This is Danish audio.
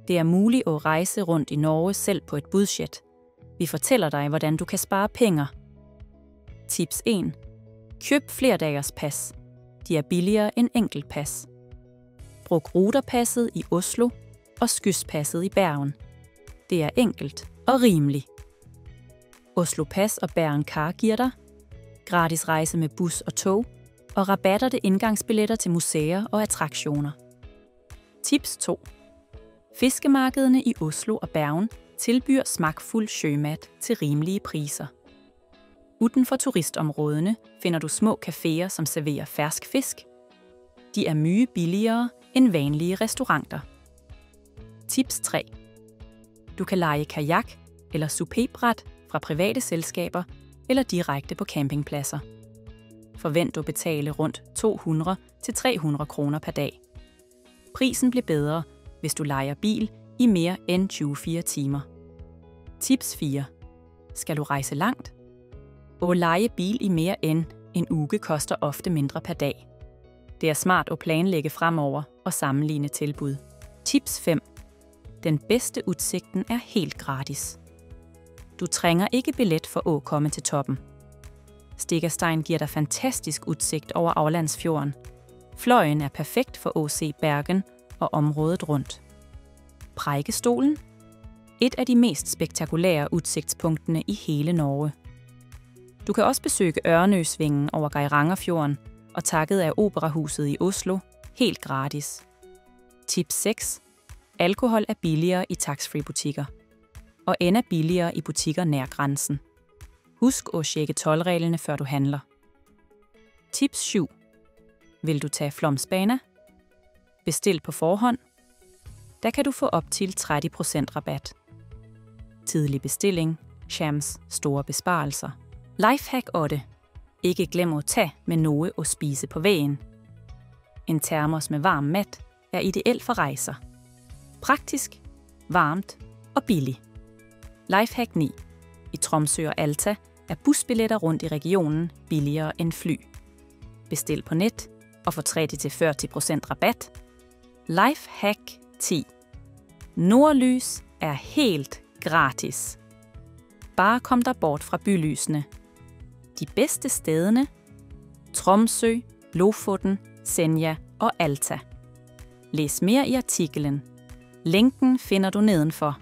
Det er muligt at rejse rundt i Norge selv på et budget. Vi fortæller dig, hvordan du kan spare penge. Tips 1. Køb flerdagers pas. De er billigere end enkeltpas. Brug ruterpasset i Oslo og skyspasset i Bergen. Det er enkelt og rimeligt. Oslo Pas og Bergen Car giver dig gratis rejse med bus og tog og rabatter til indgangsbilletter til museer og attraktioner. Tips 2. Fiskemarkederne i Oslo og Bergen tilbyder smagfuld sjømat til rimelige priser. Uden for turistområdene finder du små caféer, som serverer fersk fisk. De er mye billigere end vanlige restauranter. Tips 3. Du kan leje kajak eller supébræt fra private selskaber eller direkte på campingpladser. Forvent at betale rundt 200-300 kroner per dag. Prisen bliver bedre, hvis du lejer bil i mere end 24 timer. Tips 4. Skal du rejse langt? At leje bil i mere end en uge koster ofte mindre per dag. Det er smart at planlægge fremover og sammenligne tilbud. Tips 5. Den bedste udsigten er helt gratis. Du trænger ikke billet for at komme til toppen. Stiggerstein giver dig fantastisk udsigt over Aurlandsfjorden. Fløjen er perfekt for at se Bergen og området rundt. Præikestolen? Et af de mest spektakulære udsigtspunktene i hele Norge. Du kan også besøge Ørnøsvingen over Geirangerfjorden og takket af Operahuset i Oslo helt gratis. Tip 6. Alkohol er billigere i tax-free-butikker og ender billigere i butikker nær grænsen. Husk at tjekke toldreglerne, før du handler. Tips 7. Vil du tage Flåmsbana? Bestil på forhånd. Der kan du få op til 30% rabat. Tidlig bestilling, Shams store besparelser. Lifehack 8. Ikke glem at tage med noget at spise på vejen. En termos med varm mat er ideel for rejser. Praktisk, varmt og billigt. Lifehack 9. I Tromsø og Alta er busbilletter rundt i regionen billigere end fly. Bestil på net og få 30-40% rabat. Lifehack 10. Nordlys er helt gratis. Bare kom der bort fra bylysene. De bedste stederne: Tromsø, Lofoten, Senja og Alta. Læs mere i artiklen. Linken finder du nedenfor.